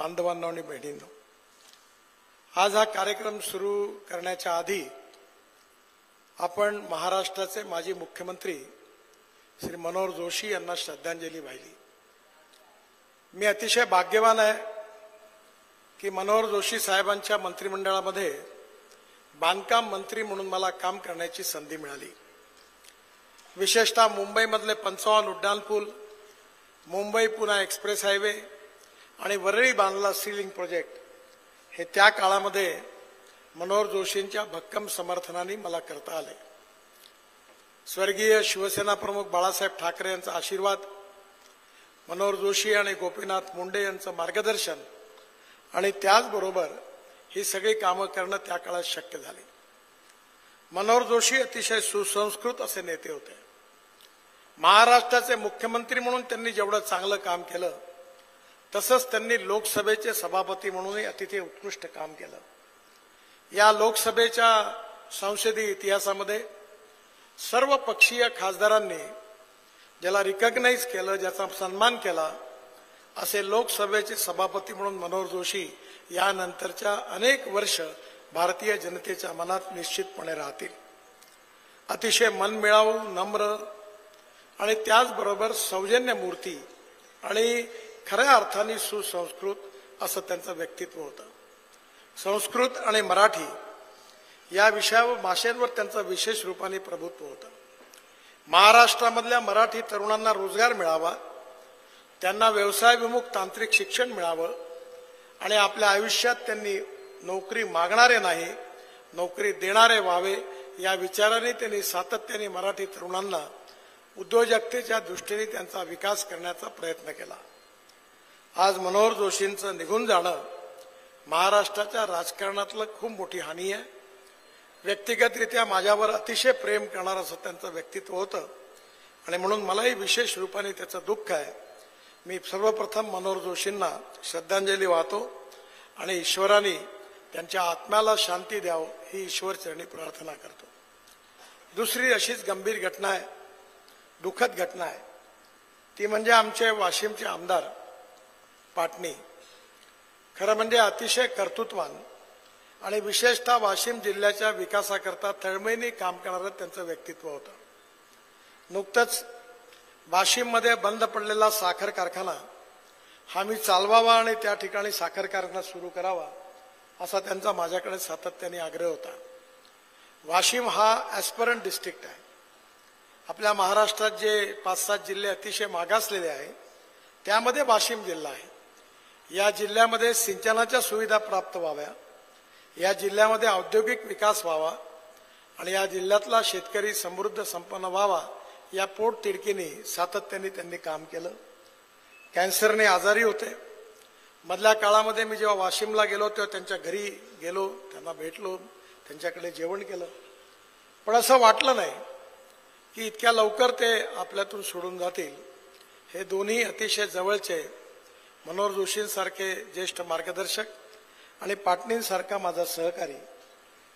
बांधवांनो आणि बहिणींनो, आज हा कार्यक्रम सुरू करण्याच्या आधी आपण महाराष्ट्राचे माजी मुख्यमंत्री श्री मनोहर जोशी यांना श्रद्धांजली वाहिली। मी अतिशय भाग्यवान आहे की मनोहर जोशी साहेबांच्या मंत्रिमंडळामध्ये बांधकाम मंत्री म्हणून मला काम करण्याची संधी मिळाली। विशेषतः मुंबईमधले 55 उड्डाणपूल, मुंबई पुणे एक्सप्रेस हायवे आणि वरळी बांधला सीलिंग प्रोजेक्ट हे त्या काळामध्ये मनोहर जोशींच्या भक्कम समर्थनाने मला करता आले। स्वर्गीय शिवसेना प्रमुख बाळासाहेब ठाकरे यांचा आशीर्वाद, मनोहर जोशी आणि गोपीनाथ मुंडे यांचं मार्गदर्शन आणि त्याचबरोबर ही सगळी कामं करणं त्या काळात शक्य झाली। मनोहर जोशी अतिशय सुसंस्कृत असे नेते होते। महाराष्ट्राचे मुख्यमंत्री म्हणून त्यांनी जेवढं चांगलं काम केलं तसंच त्यांनी लोकसभेचे सभापती म्हणूनही अतिशय उत्कृष्ट काम केलं। या लोकसभेच्या संसदीय इतिहासामध्ये सर्व पक्षीय खासदारांनी ज्याला रिकॉग्नाइज केलं, ज्याचा सन्मान केला, असे लोकसभेचे सभापती म्हणून मनोहर जोशी यानंतरच्या अनेक वर्ष भारतीय जनतेच्या मनात निश्चितपणे राहतील। अतिशय मनमिळावू, नम्र आणि त्याचबरोबर सौजन्य मूर्ती आणि खऱ्या अर्थाने सुसंस्कृत असं त्यांचं व्यक्तित्व होतं। संस्कृत आणि मराठी या विषयावर भाषेवर त्यांचं विशेष रूपाने प्रभुत्व होतं। महाराष्ट्रामधल्या मराठी तरुणांना रोजगार मिळावा, त्यांना व्यवसायविमुख तांत्रिक शिक्षण मिळावं आणि आपल्या आयुष्यात त्यांनी नोकरी मागणारे नाही, नोकरी देणारे व्हावे या विचाराने त्यांनी सातत्याने मराठी तरुणांना उद्योजकतेच्या दृष्टीने त्यांचा विकास करण्याचा प्रयत्न केला। आज मनोहर जोशींचं निघून जाणं महाराष्ट्राच्या राजकारणातलं खूप मोठी हानी आहे। व्यक्तिगतरित्या माझ्यावर अतिशय प्रेम करणारं असं त्यांचं व्यक्तित्व होतं आणि म्हणून मलाही विशेष रूपाने त्याचं दुःख आहे। मी सर्वप्रथम मनोहर जोशींना श्रद्धांजली वाहतो आणि ईश्वराने त्यांच्या आत्म्याला शांती द्यावं ही ईश्वरचरणी प्रार्थना करतो। दुसरी अशीच गंभीर घटना आहे, दुःखद घटना आहे, ती म्हणजे आमचे वाशिमचे आमदार पाटणी। खरं म्हणजे अतिशय कर्तृत्वान आणि विशेषतः वाशिम जिल्ह्याच्या विकासाकरता तळमळीने काम करणारं त्यांचं व्यक्तित्व होतं। नुकतंच वाशिममध्ये बंद पडलेला साखर कारखाना हा मी चालवावा आणि त्या ठिकाणी साखर कारखाना सुरू करावा असा त्यांचा माझ्याकडे सातत्याने आग्रह होता। वाशिम हा ॲस्परंट डिस्ट्रिक्ट आहे। आपल्या महाराष्ट्रात जे 5-7 जिल्हे अतिशय मागासलेले आहे त्यामध्ये वाशिम जिल्हा आहे। या जिल्ह्यामध्ये सिंचनाच्या सुविधा प्राप्त व्हाव्या, या जिल्ह्यामध्ये औद्योगिक विकास व्हावा आणि या जिल्ह्यातला शेतकरी समृद्ध संपन्न व्हावा या पोटतिडकीने सातत्याने त्यांनी काम केलं। कॅन्सरने आजारी होते। मधल्या काळामध्ये मी जेव्हा वाशिमला गेलो तेव्हा त्यांच्या घरी गेलो, त्यांना भेटलो, त्यांच्याकडे जेवण केलं, पण असं वाटलं नाही की इतक्या लवकर ते आपल्यातून सोडून जातील। हे दोन्ही अतिशय जवळचे मनोहर जोशींसारखे ज्येष्ठ मार्गदर्शक आणि पाटणींसारखा माझा सहकारी,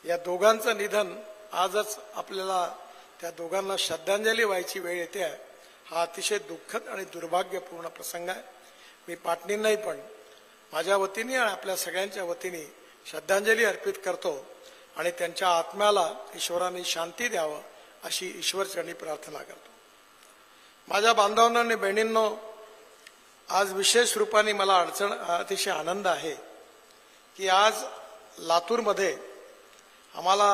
या दोघांचं निधन आजच आपल्याला त्या दोघांना श्रद्धांजली व्हायची वेळ येते आहे। हा अतिशय दुःखद आणि दुर्भाग्यपूर्ण प्रसंग आहे। मी पाटणींनाही पण माझ्या वतीने आणि आपल्या सगळ्यांच्या वतीने श्रद्धांजली अर्पित करतो आणि त्यांच्या आत्म्याला ईश्वराने शांती द्यावं अशी ईश्वरचरणी प्रार्थना करतो। माझ्या बांधवांनो आणि बहिणींनो, आज विशेष रूपाने मला अतिशय आनंद आहे की आज लातूरमध्ये आम्हाला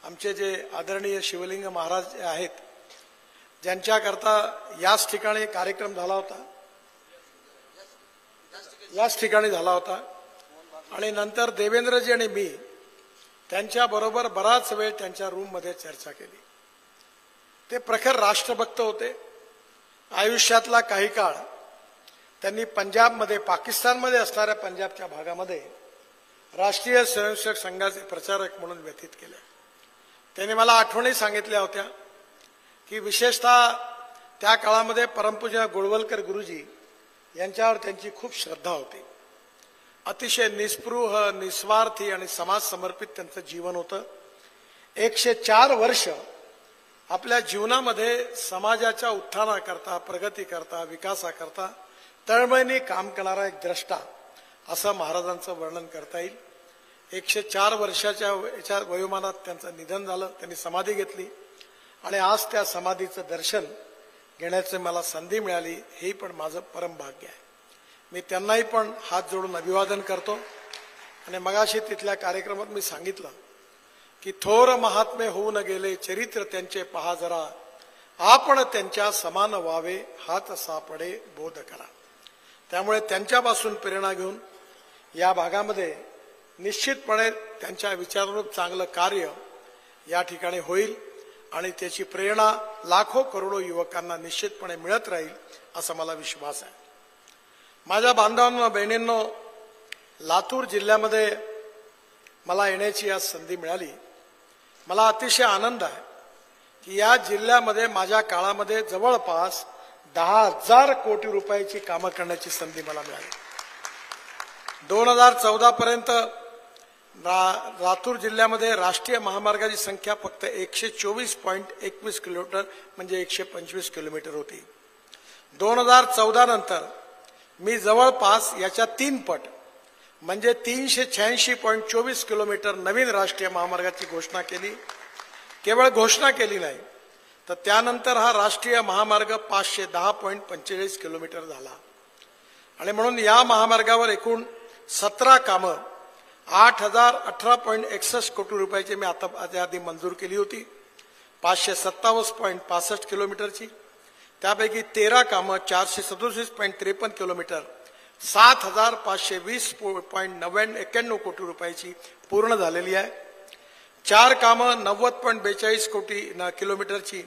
आमचे जे आदरणीय शिवलिंग महाराज आहेत ज्यांच्याकरता याच ठिकाणी कार्यक्रम झाला होता, आणि नंतर देवेंद्रजी आणि मी त्यांच्याबरोबर बराच वेळ त्यांच्या रूममध्ये चर्चा केली। ते प्रखर राष्ट्रभक्त होते। आयुष्यातला काही काळ त्यांनी पंजाबमध्ये, पाकिस्तानमध्ये असणाऱ्या पंजाबच्या भागामध्ये राष्ट्रीय स्वयंसेवक संघाचे प्रचारक म्हणून व्यतीत केले। त्यांनी मला आठवणी सांगितल्या होत्या की विशेषतः त्या काळामध्ये परमपूज्य गोळवलकर गुरुजी यांच्यावर त्यांची खूप श्रद्धा होती। अतिशय निस्पृह, निस्वार्थी आणि समाज समर्पित त्यांचं जीवन होतं। 104 वर्ष आपल्या जीवनामध्ये समाजाच्या उत्थानाकरता, प्रगतीकरता, विकासाकरता तळमळीने काम करणारा एक द्रष्टा असं महाराजांचं वर्णन करता येईल. 104 वर्षाच्या याच्या वयोमानात त्यांचं निधन झालं. त्यांनी समाधी घेतली आणि आज त्या समाधीचं दर्शन घेण्याची मला संधी मिळाली. हे पण माझं परम भाग्य आहे. मी त्यांनाही पण हात जोडून अभिवादन करतो. आणि मगाशी तिथल्या कार्यक्रमात मी सांगितलं की थोर महात्मे होऊन गेले चरित्र त्यांचे पहा जरा, आपण त्यांच्या समान व्हावे हात सापडे बोध करा. त्यामुळे त्यांच्यापासून प्रेरणा घेऊन या भागामध्ये निश्चितपणे त्यांच्या विचारानुरूप चांगलं कार्य या ठिकाणी होईल आणि त्याची प्रेरणा लाखो करोडो युवकांना निश्चितपणे मिळत राहील असा मला विश्वास आहे. माझ्या बांधवांनो, बहिणींनो, लातूर जिल्ह्यामध्ये मला येण्याची आज संधी मिळाली. मला अतिशय आनंद आहे की या जिल्ह्यामध्ये माझ्या काळामध्ये जवळपास 10,000 कोटी रुपयाची कामं करण्याची संधी मला मिळाली. 2014 पर्यंत लातूर जिल्ह्यामध्ये राष्ट्रीय महामार्गाची संख्या फक्त 124.21 किलोमीटर म्हणजे 125 किलोमीटर होती. 2014 नंतर मी जवळपास याच्या 3 पट म्हणजे 386.24 किलोमीटर नवीन राष्ट्रीय महामार्गाची घोषणा केली. केवळ घोषणा केली नाही तर त्यानंतर हा राष्ट्रीय महामार्ग 510.45 किलोमीटर झाला. आणि म्हणून या महामार्गावर एकूण 17 कामं 8,018.61 कोटी रुपयाची मी आता आधी मंजूर केली होती. 527.65 किलोमीटरची, त्यापैकी 13 कामं 437.53 किलोमीटर 7,520.91 कोटी रुपयाची पूर्ण झालेली आहे. 4 कामं 90.42 कोटी किलोमीटरची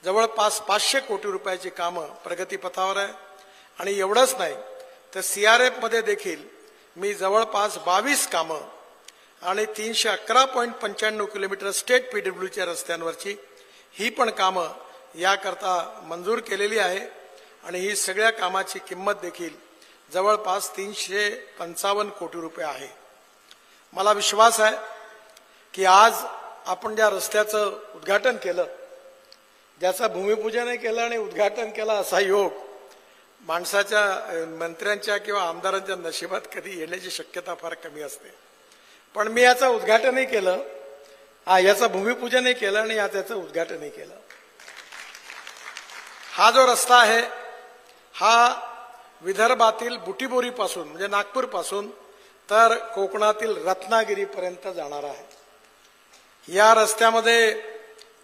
जवळपास 500 कोटी रुपयाची कामं प्रगतीपथावर आहे. आणि एवढंच नाही तर CRF मध्ये देखील मी जवळपास 22 कामं आणि 311.95 किलोमीटर स्टेट PWDच्या रस्त्यांवरची ही पण कामं याकरता मंजूर केलेली आहे. आणि ही सगळ्या कामाची किंमत देखील जवळपास 355 कोटी रुपये आहे. मला विश्वास आहे की आज आपण ज्या रस्त्याचं उद्घाटन केलं, ज्याचं भूमिपूजनही केलं आणि उद्घाटन केलं, असा योग माणसाच्या मंत्र्यांच्या किंवा आमदारांच्या नशिबात कधी येण्याची शक्यता फार कमी असते. पण मी याचं उद्घाटनही केलं, याचं भूमिपूजनही केलं आणि याचं उद्घाटनही केलं. हा जो रस्ता आहे हा विदर्भातील बुटीबोरीपासून म्हणजे नागपूरपासून तर कोकणातील रत्नागिरीपर्यंत जाणार आहे. या रस्त्यामध्ये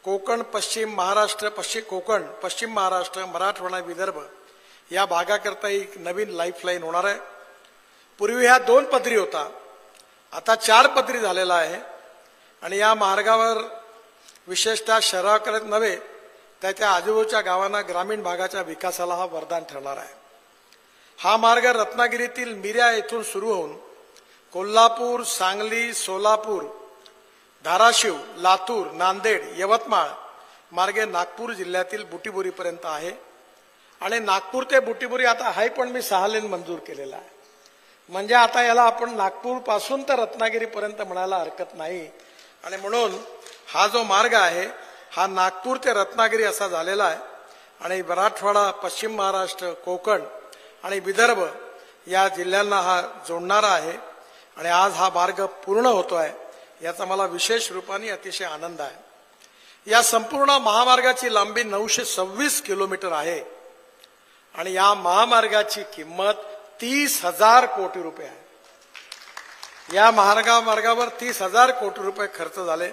कोकण, पश्चिम महाराष्ट्र, पश्चिम महाराष्ट्र, मराठवाडा, विदर्भ या भागाकरता एक नवीन लाईफलाईन होणार आहे. पूर्वी हा 2 पदरी होता, आता 4 पदरी झालेला आहे. आणि या मार्गावर विशेषतः शहराकडे नव्हे तर त्या आजूबाजूच्या गावांना, ग्रामीण भागाच्या विकासाला हा वरदान ठरणार आहे. हा मार्ग रत्नागिरीतील मिऱ्या येथून सुरू होऊन कोल्हापूर, सांगली, सोलापूर, धाराशिव, लातूर, नांदेड, यवतमाळ मार्गे नागपूर जिल्ह्यातील बुटीबोरीपर्यंत आहे. आणि नागपूर ते बुटीबोरी आता हाय पण मी 6 लेन मंजूर केलेला आहे. म्हणजे आता याला आपण नागपूर पासून तर रत्नागिरीपर्यंत म्हणायला हरकत नाही. आणि म्हणून हा जो मार्ग आहे हा नागपूर ते रत्नागिरी असा झालेला आहे. आणि मराठवाडा, पश्चिम महाराष्ट्र, कोकण आणि विदर्भ या जिल्ह्यांना हा जोडणारा आहे. आणि आज हा मार्ग पूर्ण होतोय याचा मला विशेष रूपाने अतिशय आनंद आहे. या संपूर्ण महामार्गाची लांबी 926 किलोमीटर आहे. आणि या महामार्गाची किंमत 30,000 कोटी रुपये आहे. या मार्गावर 30,000 कोटी रुपये खर्च झाले.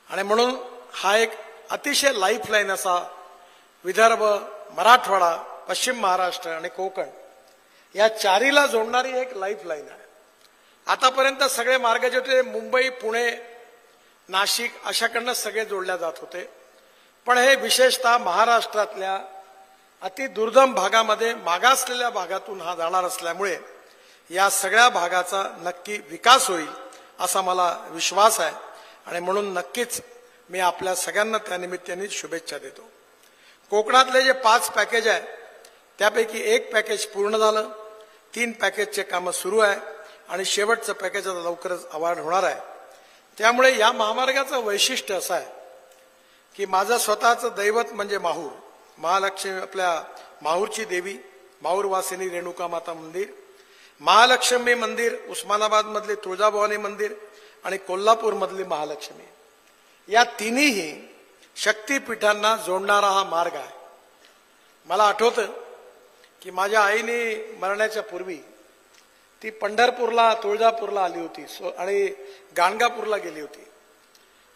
आणि म्हणून हा एक अतिशय लाईफलाईन असा विदर्भ, मराठवाडा, पश्चिम महाराष्ट्र आणि कोकण या चारीला जोडणारी एक लाईफलाईन आहे. आतापर्यंत सगळे मार्ग जे होते मुंबई, पुणे, नाशिक अशाकडनं सगळे जोडल्या जात होते. पण हे विशेषतः महाराष्ट्रातल्या अति दुर्गम भागामध्ये मागासलेल्या भागातून हा जाणार असल्यामुळे या सगळ्या भागाचा नक्की विकास होईल असा मला विश्वास आहे. आणि म्हणून नक्कीच मी आपल्या सगळ्यांना त्यानिमित्ताने शुभेच्छा देतो. कोकणातले जे 5 पॅकेज आहे त्यापैकी 1 पॅकेज पूर्ण झालं, 3 पॅकेजचे कामं सुरू आहे आणि शेवटचं पॅकेज आता लवकरच अवार्ड होणार आहे. त्यामुळे या महामार्गाचं वैशिष्ट्य असं आहे की माझं स्वतःचं दैवत म्हणजे माहूर, महालक्ष्मी, आपल्या माहूरची देवी, माहूरवासिनी रेणुका माता मंदिर, महालक्ष्मी मंदिर, उस्मानाबाद मधले तुळजाभवानी मंदिर आणि कोल्हापूर मधली महालक्ष्मी, या तिन्ही शक्तीपीठांना जोडणारा हा मार्ग आहे. मला आठवतं की माझ्या आईने मरण्याच्या पूर्वी ती पंढरपूरला, तुळजापूरला आली होती आणि गाणगापूरला गेली होती.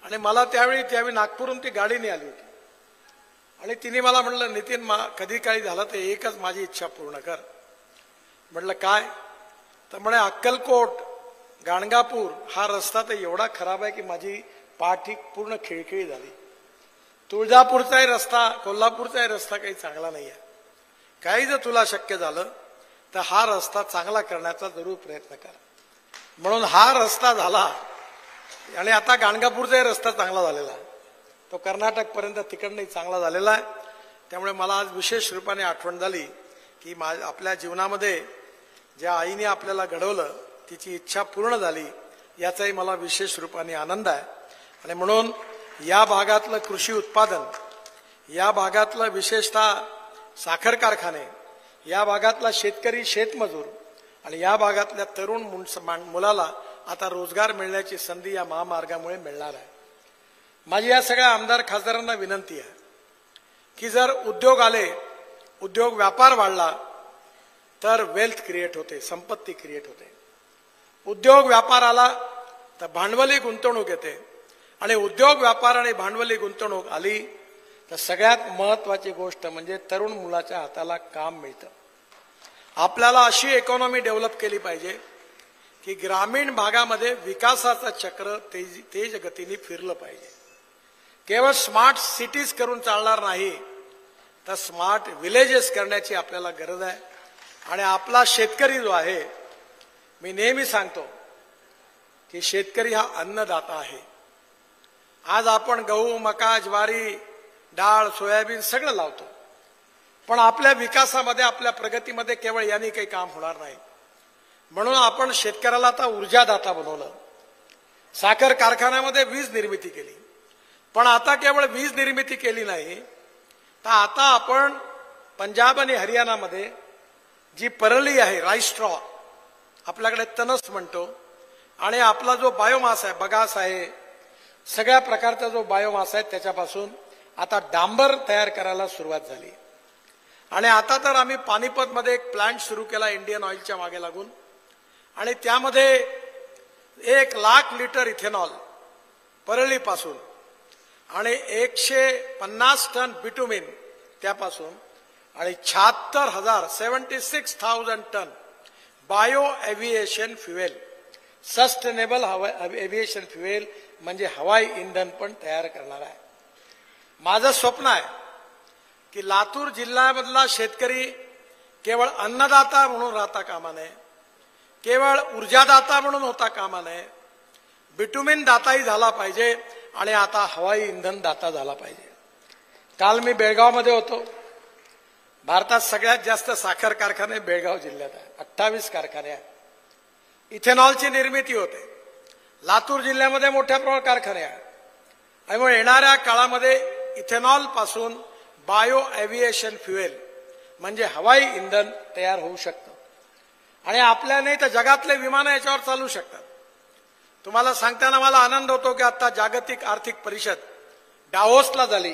आणि मला त्यावेळी नागपूरहून ती गाडीने आली होती. आणि तिने मला म्हटलं, नितीन, कधी काही झालं तर एकच माझी इच्छा पूर्ण कर. म्हटलं काय? तर म्हणे, अक्कलकोट गाणगापूर हा रस्ता तर एवढा खराब आहे की माझी पाठ ही पूर्ण खिळखिळी झाली. तुळजापूरचाही रस्ता, कोल्हापूरचाही रस्ता काही चांगला नाही आहे. काही जर तुला शक्य झालं तर हा रस्ता चांगला करण्याचा जरूर प्रयत्न कर. म्हणून हा रस्ता झाला आणि आता गाणगापूरचाही रस्ता चांगला झालेला आहे. तो कर्नाटक पर्यंत तिकडनंही चांगला झालेला आहे. त्यामुळे मला आज विशेष रूपाने आठवण झाली की आपल्या जीवनामध्ये ज्या आईने आपल्याला घडवलं तिची इच्छा पूर्ण झाली, याचाही मला विशेष रूपाने आनंद आहे. आणि म्हणून या भागातलं कृषी उत्पादन, या भागातलं विशेषतः साखर कारखाने, या भागातला शेतकरी, शेतमजूर आणि या भागातल्या तरुण मुलाला आता रोजगार मिळण्याची संधी या महामार्गामुळे मिळणार आहे. माझी या सगळ्या आमदार खासदारांना विनंती आहे की जर उद्योग आले, उद्योग व्यापार वाढला तर वेल्थ क्रिएट होते, संपत्ती क्रिएट होते. उद्योग व्यापार आला तर भांडवली गुंतवणूक येते आणि उद्योग व्यापार आणि भांडवली गुंतवणूक आली तर सगळ्यात महत्वाची गोष्ट म्हणजे तरुण मुलाच्या हाताला काम मिळतं. आपल्याला अशी इकॉनॉमी डेव्हलप केली पाहिजे की ग्रामीण भागामध्ये विकासाचं चक्र तेज गतीने फिरलं पाहिजे. केवळ स्मार्ट सिटीज करून चालणार नाही, तर स्मार्ट विलेजेस करण्याची आपल्याला गरज आहे. आणि आपला शेतकरी जो आहे, मी नेहमी सांगतो की शेतकरी हा अन्नदाता आहे. आज आपण गहू, मका, ज्वारी, डाळ, सोयाबीन सगळं लावतो, पण आपल्या विकासामध्ये, आपल्या प्रगतीमध्ये केवळ यांनी काही काम होणार नाही. म्हणून आपण शेतकऱ्याला आता ऊर्जादाता बनवलं. साखर कारखान्यामध्ये वीज निर्मिती केली, पण आता केवळ वीज निर्मिती केली नाही, तर आता आपण पंजाब आणि हरियाणामध्ये जी परळी आहे, राईस स्ट्रॉ, आपल्याकडे तणस म्हणतो, आणि आपला जो बायोमास आहे, बगास आहे, सगळ्या प्रकारचा जो बायोमास आहे त्याच्यापासून आता डांबर तयार करायला सुरुवात झाली. आणि आता तर आम्ही पानिपतमध्ये एक प्लांट सुरू केला इंडियन ऑइलच्या मागे लागून, आणि त्यामध्ये 1,00,000 लिटर इथेनॉल परळीपासून आणि 150 टन बिटुमिन त्यापासून आणि 76,000 tonne bio aviation fuel, sustainable aviation fuel म्हणजे हवाई इंधन पण तयार करणार आहे. माझं स्वप्न आहे की लातूर जिल्ह्यामधला शेतकरी केवळ अन्नदाता म्हणून राहता कामा नये, केवळ ऊर्जादाता म्हणून होता कामा नये, बिटुमिन दाताही झाला पाहिजे आणि आता हवाई इंधन दाता झाला पाहिजे. काल मी बेळगावमध्ये होतो. भारतात सगळ्यात जास्त साखर कारखाने बेळगाव जिल्ह्यात आहे, 28 कारखाने आहेत. इथेनॉलची निर्मिती होते. लातूर जिल्ह्यामध्ये मोठ्या प्रमाणात कारखाने आहेत. त्यामुळे येणाऱ्या काळामध्ये इथेनॉल पासून बायो एव्हिएशन फ्युएल म्हणजे हवाई इंधन तयार होऊ शकतं. आणि आपल्या नाही तर जगातले विमानं याच्यावर चालू शकतात. तुम्हाला सांगताना मला आनंद होतो की आता जागतिक आर्थिक परिषद डाव्होसला झाली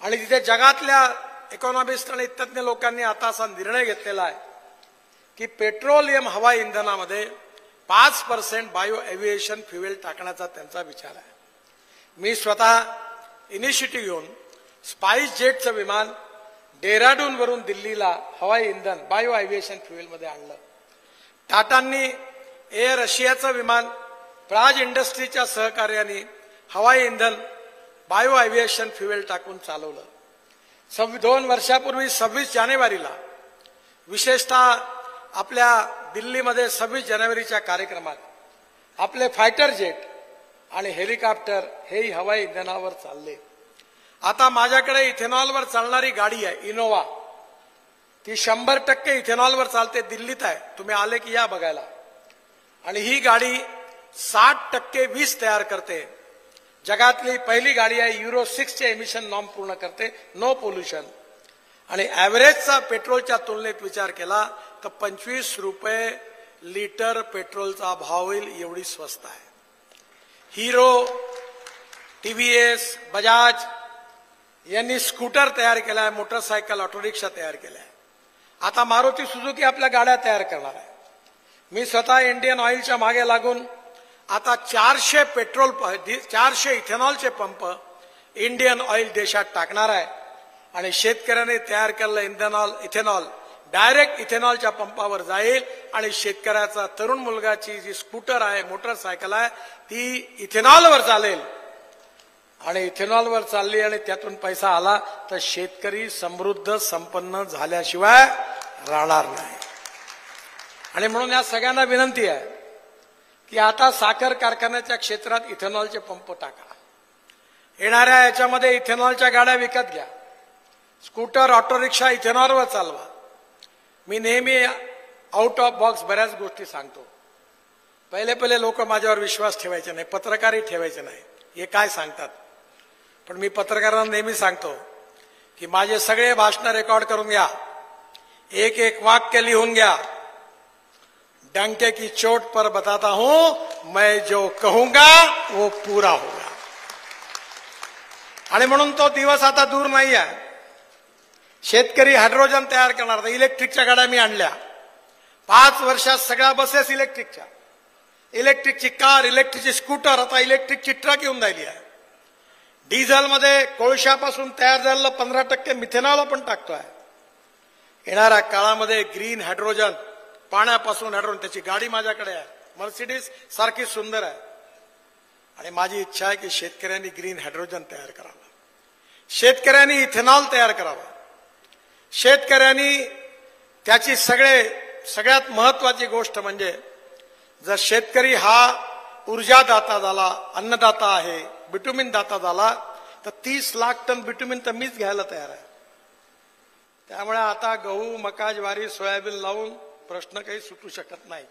आणि तिथे जगातल्या इकॉनॉमिस्ट आणि तज्ञ लोकांनी आता असा निर्णय घेतलेला आहे की पेट्रोलियम हवाई इंधनामध्ये 5% बायो एव्हिएशन फ्युएल टाकण्याचा त्यांचा विचार आहे. मी स्वतः इनिशिएटिव्ह घेऊन स्पाइस जेटचं विमान डेहराडून वरून दिल्लीला हवाई इंधन बायो एव्हिएशन फ्युएल मध्ये आणलं. टाटांनी एअर रशियाचं विमान प्राज इंडस्ट्रीच्या सहकार्याने हवाई इंधन बायो एव्हिएशन फ्युएल टाकून चालवलं. 2 वर्षापूर्वी 26 जानेवारीला विशेषतः आपल्या दिल्लीमध्ये 26 जानेवारीच्या कार्यक्रमात आपले फायटर जेट आणि हेलिकॉप्टर हेही हवाई इंधनावर चालले. आता माझ्याकडे इथेनॉलवर चालणारी गाडी आहे इनोवा, ती 100% इथेनॉलवर चालते. दिल्लीत आहे, तुम्ही आले की या बघायला. आणि ही गाडी 60% वीज तयार करते. जगातली पहिली गाडी आहे, युरो 6 चे एमिशन नॉर्म पूर्ण करते, नो पोल्युशन. आणि ॲव्हरेजचा पेट्रोलच्या तुलनेत विचार केला तर 25 रुपये लिटर पेट्रोलचा भाव होईल, एवढी स्वस्त आहे. हिरो, टीव्हीएस, बजाज यांनी स्कूटर तयार केलाय, मोटरसायकल, ऑटो रिक्षा तयार केलाय. आता मारुती सुझुकी आपल्या गाड्या तयार करणार आहे. मी स्वतः इंडियन ऑइलच्या मागे लागून आता 400 इथेनॉलचे पंप इंडियन ऑइल देशात टाकणार आहे आणि शेतकऱ्यांनी तयार केलेलं इथेनॉल डायरेक्ट इथेनॉलच्या पंपावर जाईल आणि शेतकऱ्याचा तरुण मुलगाची जी स्कूटर आहे, मोटरसायकल आहे, ती इथेनॉलवर चालेल. आणि इथेनॉलवर चालली आणि त्यातून पैसा आला तर शेतकरी समृद्ध संपन्न झाल्याशिवाय राहणार नाही. आणि म्हणून या सगळ्यांना विनंती आहे की आता साखर कारखान्याच्या क्षेत्रात इथेनॉलचे पंप टाका. येणाऱ्या याच्यामध्ये इथेनॉलच्या गाड्या विकत घ्या. स्कूटर, ऑटो रिक्षा इथेनॉलवर चालवा. मी नेहमी आउट ऑफ बॉक्स बऱ्याच गोष्टी सांगतो. पहिले लोक माझ्यावर विश्वास ठेवायचे नाही, पत्रकारही ठेवायचे नाही. हे काय सांगतात, पण मी पत्रकारांना नेहमी सांगतो की माझे सगळे भाषण रेकॉर्ड करून घ्या, एक एक वाक्य लिहून घ्या. डंके की चोट पर बताता हूं, मैं जो कहूंगा वो पूरा होगा. आणि म्हणून तो दिवस आता दूर नाही आहे. शेतकरी हायड्रोजन तयार करणार. इलेक्ट्रिकच्या गाड्या मी आणल्या. 5 वर्षात सगळ्या बसेस इलेक्ट्रिकच्या, इलेक्ट्रिकची कार, इलेक्ट्रिकची स्कूटर, आता इलेक्ट्रिकची ट्रक येऊन राहिली आहे. डिझेलमध्ये कोळशापासून तयार झालेलं 15% मिथेनॉल आपण टाकतोय. येणाऱ्या काळामध्ये ग्रीन हायड्रोजन, पाण्यापासून हायड्रोजन, त्याची गाडी माझ्याकडे आहे, मर्सिडीज सारखी सुंदर आहे. आणि माझी इच्छा आहे की शेतकऱ्यांनी ग्रीन हायड्रोजन तयार करावं, शेतकऱ्यांनी इथेनॉल तयार करावं. शेतकऱ्यांनी त्याची सगळ्यात महत्वाची गोष्ट म्हणजे जर शेतकरी हा ऊर्जादाता झाला, अन्नदाता आहे, बिटुमिन दाता झाला, तर 30 लाख टन बिटुमिन तर मीच घ्यायला तयार आहे. त्यामुळे आता गहू, मका, ज्वारी, सोयाबीन लावून प्रश्न काही सुटू शकत नाही.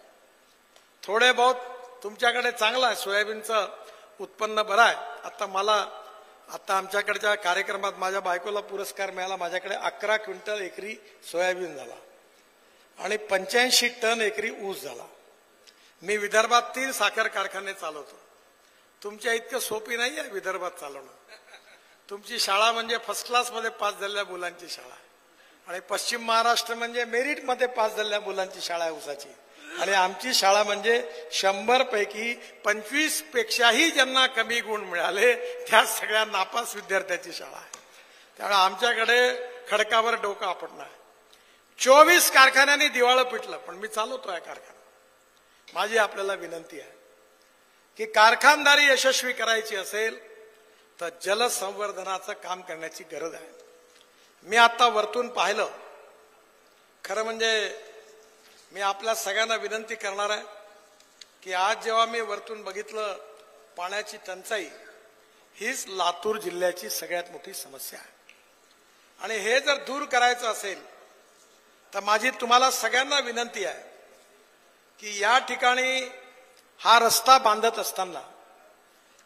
थोडे बहुत तुमच्याकडे चांगलं आहे, सोयाबीनचं उत्पन्न बरं आहे. आता आमच्याकडच्या कार्यक्रमात माझ्या बायकोला पुरस्कार मिळाला. माझ्याकडे 11 क्विंटल एकरी सोयाबीन झाला आणि 85 टन एकरी ऊस झाला. मी विदर्भात 3 साखर कारखाने चालवतो. तुमच्या इतकं सोपी नाही आहे विदर्भात चालवणं. तुमची शाळा म्हणजे फर्स्ट क्लासमध्ये पास झालेल्या मुलांची शाळा आहे आणि पश्चिम महाराष्ट्र म्हणजे मेरिटमध्ये पास झालेल्या मुलांची शाळा आहे ऊसाची. आणि आमची शाळा म्हणजे 100 पैकी 25 पेक्षाही ज्यांना कमी गुण मिळाले त्या सगळ्या नापास विद्यार्थ्याची शाळा आहे. त्यामुळे आमच्याकडे खडकावर डोकं आपण नाही. 24 कारखान्यांनी दिवाळं पिटलं, पण मी चालवतोय कारखाना. माझी आपल्याला विनंती आहे की कारखानदारी यशस्वी करायची असेल तर जलसंवर्धनाचं काम करण्याची गरज आहे. मी आता वरतून पाहिलं, खरं म्हणजे मी आपल्या सगळ्यांना विनंती करणार आहे की आज जेव्हा मी वरतून बघितलं, पाण्याची टंचाई हीच लातूर जिल्ह्याची सगळ्यात मोठी समस्या आहे. आणि हे जर दूर करायचं असेल तर माझी तुम्हाला सगळ्यांना विनंती आहे की या ठिकाणी हा रस्ता बांधत असताना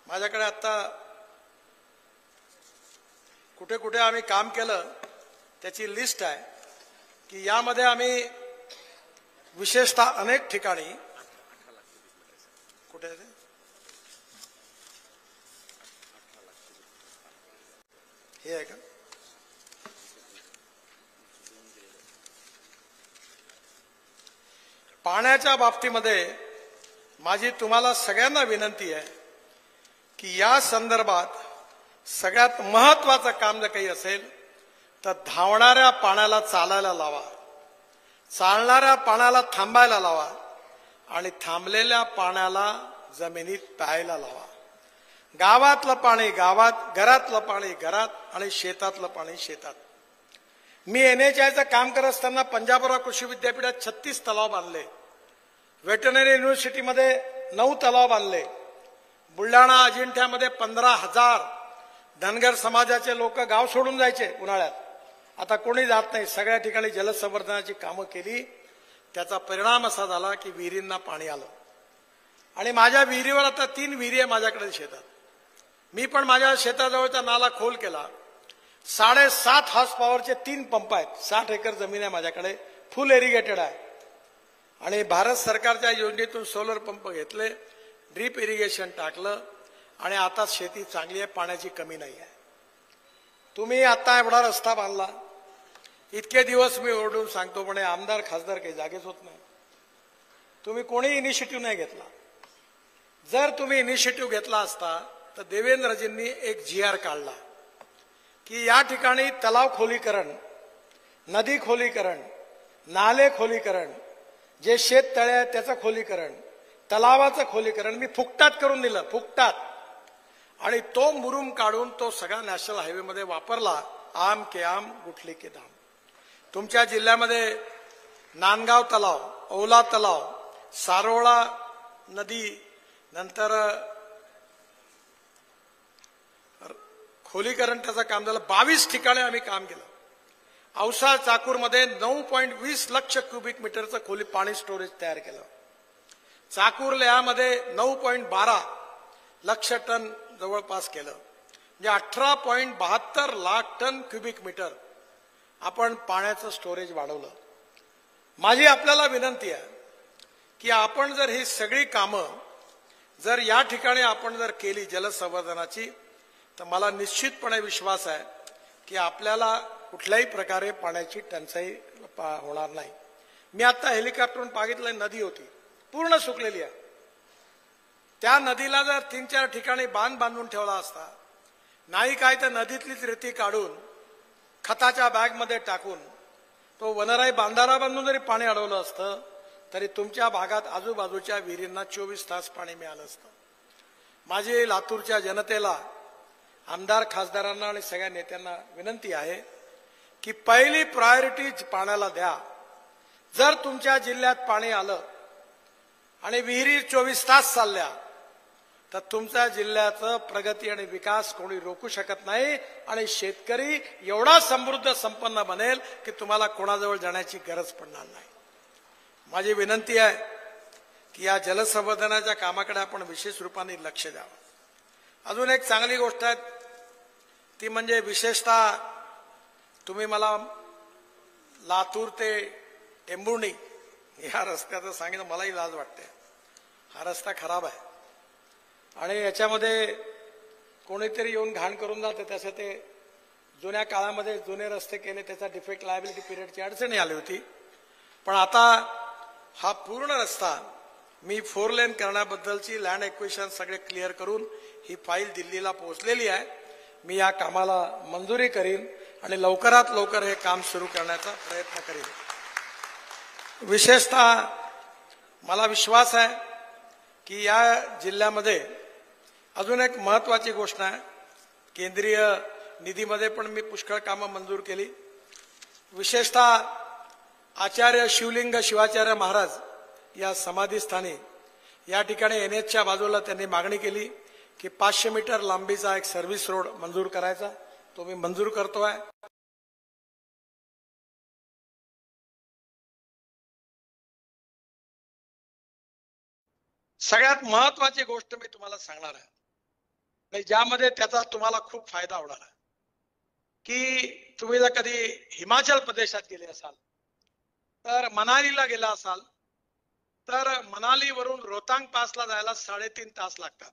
माझ्याकडे आता कुठे कुठे आम्ही काम केलं त्याची लिस्ट आहे की यामध्ये आम्ही विशेषतः अनेक ठिकाणी कुठे हे आहे का, पाण्याच्या बाबतीमध्ये माझी तुम्हाला सगळ्यांना विनंती आहे की या संदर्भात सगळ्यात महत्वाचं काम जर काही असेल तर धावणाऱ्या पाण्याला चालायला लावा, चालणाऱ्या पाण्याला थांबायला लावा आणि थांबलेल्या पाण्याला जमिनीत प्यायला लावा. गावातलं पाणी गावात, घरातलं पाणी घरात आणि शेतातलं पाणी शेतात. मी NHIचं काम करत असताना पंजाबराव कृषी विद्यापीठात 36 तलाव बांधले, वेटरनरी युनिव्हर्सिटीमध्ये 9 तलाव बांधले, बुलढाणा अजिंठ्यामध्ये 15,000 धनगर समाजाचे लोक गाव सोडून जायचे उन्हाळ्यात. आता कोणी जात नाही. सगळ्या ठिकाणी जलसंवर्धनाची कामं केली. त्याचा परिणाम असा झाला की विहिरींना पाणी आलं. आणि माझ्या विहिरीवर आता 3 विहिरी आहे माझ्याकडे शेतात. मी पण माझ्या शेताजवळचा नाला खोल केला. 7.5 हॉर्स पॉवरचे 3 पंप आहेत. 60 एकर जमीन आहे माझ्याकडे, फुल इरिगेटेड आहे. आणि भारत सरकारच्या योजनेतून सोलर पंप घेतले, ड्रीप इरिगेशन टाकलं आणि आता शेती चांगली आहे, पाण्याची कमी नाही आहे. तुम्ही आता एवढा रस्ता बांधला, इतके दिवस मी ओरडून सांगतो पण आमदार खासदार काही जागेच होत नाही. तुम्ही कोणी इनिशिएटिव्ह नाही घेतला. जर तुम्ही इनिशिएटिव्ह घेतला असता तर देवेंद्रजींनी एक GR काढला की या ठिकाणी तलाव खोलीकरण, नदी खोलीकरण, नाले खोलीकरण, जे शेत तळे आहे त्याचं खोलीकरण, तलावाचं खोलीकरण मी फुकटात करून दिलं, फुकटात. आणि तो मुरुम काढून तो सगळा नॅशनल हायवे मध्ये वापरला. आम के आम गुठली के दाम. तुमच्या जिल्ह्यामध्ये नांदगाव तलाव, औला तलाव, सारोळा नदी, नंतर खोलीकरण त्याचं काम झालं. 22 ठिकाणी आम्ही काम केलं. औसा चाकूरमध्ये 9.20 लक्ष क्युबिक मीटरचं खोली पाणी स्टोरेज तयार केलं. चाकूर लेहामध्ये 9.12 लक्ष टन जवळपास केलं. म्हणजे 18.72 लाख टन क्युबिक मीटर आपण पाण्याचं स्टोरेज वाढवलं. माझी आपल्याला विनंती आहे की आपण जर ही सगळी कामं जर या ठिकाणी आपण जर केली जलसंवर्धनाची, तर मला निश्चितपणे विश्वास आहे की आपल्याला कुठल्याही प्रकारे पाण्याची टंचाई होणार नाही. मी आता हेलिकॉप्टरवरून बघितलं, नदी होती पूर्ण सुकलेली आहे. त्या नदीला जर 3-4 ठिकाणी बांध बांधून ठेवला असता, नाही काय तर नदीतलीच रेती काढून खताच्या बॅगमध्ये टाकून तो वनराई बांधारा बांधून जरी पाणी अडवलं असतं तरी तुमच्या भागात आजूबाजूच्या विहिरींना 24 तास पाणी मिळालं असतं. माझी लातूरच्या जनतेला, आमदार खासदारांना आणि सगळ्या नेत्यांना विनंती आहे की पहिली प्रायोरिटी पाण्याला द्या. जर तुमच्या जिल्ह्यात पाणी आलं आणि विहिरी 24 तास चालल्या तर तुमच्या जिल्ह्याचं प्रगती आणि विकास कोणी रोखू शकत नाही आणि शेतकरी एवढा समृद्ध संपन्न बनेल की तुम्हाला कोणाजवळ जाण्याची गरज पडणार नाही. माझी विनंती आहे की या जलसंवर्धनाच्या कामाकडे आपण विशेष रूपाने लक्ष द्यावं. अजून एक चांगली गोष्ट आहे ती म्हणजे विशेषतः तुम्ही मला लातूर ते टेंभुर्णी या रस्त्याचं सांगितलं, मलाही लाज वाटते. हा रस्ता खराब आहे आणि याच्यामध्ये कोणीतरी येऊन घाण करून जाते. तसं ते जुन्या काळामध्ये जुने रस्ते केले, त्याचा डिफेक्ट लायबिलिटी पिरियडची अडचणी आली होती. पण आता हा पूर्ण रस्ता मी 4 लेन करण्याबद्दलची लँड एक्विजिशन सगळे क्लिअर करून ही फाईल दिल्लीला पोहोचलेली आहे. मी या कामाला मंजुरी करीन आणि लवकरात लवकर हे काम सुरू करण्याचा प्रयत्न करीन. विशेषतः मला विश्वास आहे की या जिल्ह्यामध्ये अजून एक महत्वाची गोष्ट आहे. केंद्रीय निधीमध्ये पण मी पुष्कळ कामं मंजूर केली. विशेषतः आचार्य शिवलिंग शिवाचार्य महाराज या समाधीस्थानी या ठिकाणी NHच्या बाजूला त्यांनी मागणी केली की 500 मीटर लांबीचा एक सर्व्हिस रोड मंजूर करायचा. तो मी मंजूर करतोय. सगळ्यात महत्वाची गोष्ट मी तुम्हाला सांगणार आहे, ज्यामध्ये त्याचा तुम्हाला खूप फायदा होणार आहे, की तुम्ही जर कधी हिमाचल प्रदेशात गेले असाल तर मनालीला गेला असाल तर मनालीवरून रोहतांग पासला जायला 3.5 तास लागतात.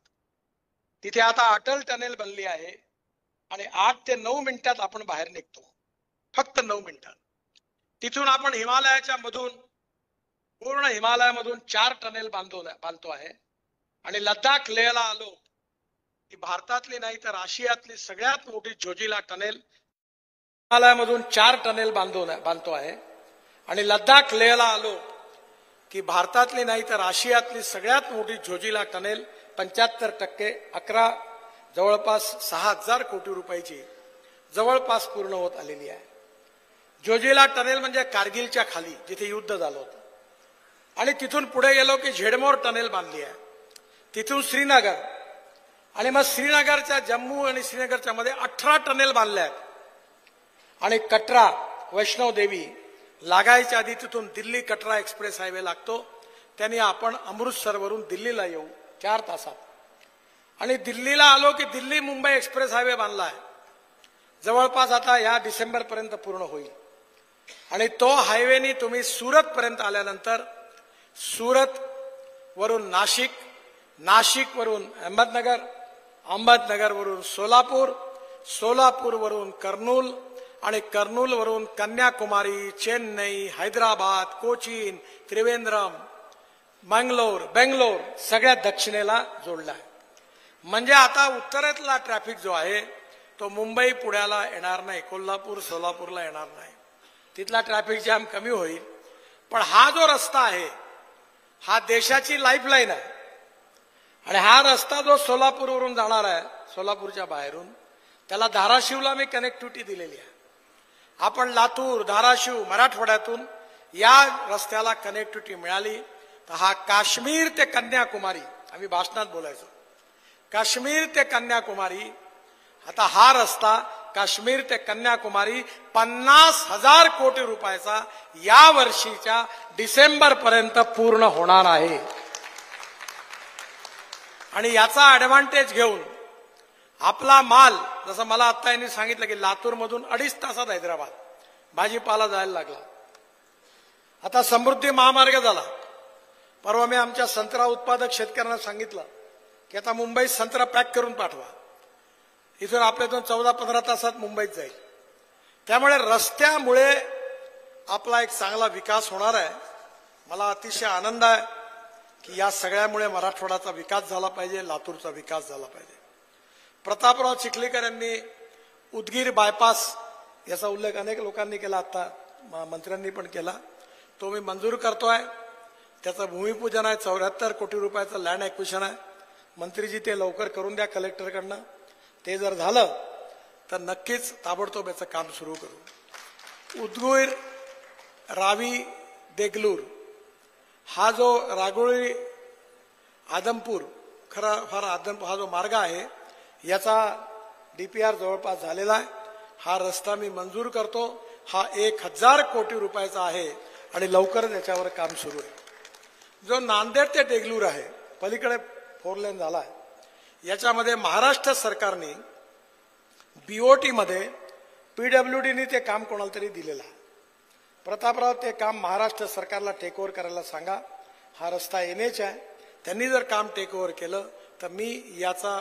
तिथे आता अटल टनेल बनली आहे आणि 8 ते 9 मिनिटात आपण बाहेर निघतो, फक्त 9 मिनिटात. तिथून आपण हिमालयाच्या मधून पूर्ण हिमालयामधून 4 टनेल बांधतो आहे आणि लडाख लेहला आलो की भारतातली नाही तर आशियातली सगळ्यात मोठी जोजिला टनेल हिमालयामधून 4 टनेल बांधतो आहे आणि लडाख लेहला आलो की भारतातली नाही तर आशियातली सगळ्यात मोठी जोजिला टनेल 75% 11 जवळपास 6,000 कोटी रुपयाची जवळपास पूर्ण होत आलेली आहे. जोजिला टनेल म्हणजे कारगिलच्या खाली जिथे युद्ध झालं होतं. आणि तिथून पुढे गेलो की झेडमोर टनेल बांधली आहे. तिथून श्रीनगर आणि मग श्रीनगरच्या जम्मू आणि श्रीनगरच्या मध्ये 18 टनेल बांधले आहेत. आणि कटरा वैष्णव देवी लागायच्या आधी तिथून दिल्ली कटरा एक्सप्रेस हायवे लागतो. त्यांनी आपण अमृतसरवरून दिल्लीला येऊ 4 तासात. आणि दिल्लीला आलो की दिल्ली मुंबई एक्सप्रेस हायवे बांधला आहे. जवळपास आता या डिसेंबर पर्यंत पूर्ण होईल. आणि तो हायवेनी तुम्ही सुरत पर्यंत आल्यानंतर सुरत वरून नाशिक, नाशिक वरून अहमदनगर, अहमदनगर वरून सोलापूर, सोलापूर वरून कर्नूल आणि कर्नूल वरून कन्याकुमारी, चेन्नई, हैदराबाद, कोचीन, त्रिवेंद्रम, बेंगलोर सगळ्या दक्षिणेला जोडला आहे. म्हणजे आता उत्तरेतला ट्रॅफिक जो आहे तो मुंबई पुण्याला येणार नाही, कोल्हापूर सोलापूरला येणार नाही. तिथला ट्रॅफिक जॅम कमी होईल. पण हा जो रस्ता आहे हा देशाची लाईफलाईन आहे आणि हा रस्ता जो सोलापूरवरून जाणार आहे, सोलापूरच्या बाहेरून, त्याला धाराशिवला मी कनेक्टिव्हिटी दिलेली आहे. आपण लातूर, धाराशिव, मराठवाड्यातून या रस्त्याला कनेक्टिव्हिटी मिळाली तर हा काश्मीर ते कन्याकुमारी, आम्ही भाषणात बोलायचो, काश्मीर ते कन्याकुमारी, आता हा रस्ता काश्मीर ते कन्याकुमारी 50,000 कोटी रुपयाचा या वर्षीच्या डिसेंबर पर्यंत पूर्ण होणार आहे. आणि याचा ऍडव्हान्टेज घेऊन आपला माल, जसं मला आता यांनी सांगितलं की लातूर मधून 2.5 तासात हैदराबाद भाजीपाला जायला लागला. आता समृद्धी महामार्ग झाला. परवा मी आमच्या संत्रा उत्पादक शेतकऱ्यांना सांगितलं की आता मुंबईत संत्रा पॅक करून पाठवा, इथून आपल्यातून 14-15 तासात मुंबईत जाईल. त्यामुळे रस्त्यामुळे आपला एक चांगला विकास होणार आहे. मला अतिशय आनंद आहे की या सगळ्यामुळे मराठवाड्याचा विकास झाला पाहिजे, लातूरचा विकास झाला पाहिजे. प्रतापराव चिखलीकर यांनी उदगीर बायपास याचा उल्लेख अनेक लोकांनी केला, आता मंत्र्यांनी पण केला. तो मी मंजूर करतोय. त्याचं भूमिपूजन आहे. 74 कोटी रुपयाचं लँड ॲक्विजिशन आहे. मंत्रीजी ते लवकर करून द्या कलेक्टरकडनं. ते जर झालं तर नक्कीच ताबडतोब याचं काम सुरू करू. उदगीर, रावी, देगलूर हा जो रागोळी आदमपूर, खरा फार आदमपूर हा जो मार्ग आहे याचा DPR जवळपास झालेला आहे. हा रस्ता मी मंजूर करतो. हा 1000 कोटी रुपयाचा आहे आणि लवकरच याच्यावर काम सुरू आहे. जो नांदेड ते देगलूर आहे, पलीकडे 4 लेन झाला आहे, याच्यामध्ये महाराष्ट्र सरकारने BOT मध्ये PWDने ते काम कोणाला तरी दिलेलं आहे. प्रतापराव, ते काम महाराष्ट्र सरकारला टेक ओव्हर करायला सांगा. हा रस्ता NH आहे. त्यांनी जर काम टेक ओव्हर केलं तर मी याचा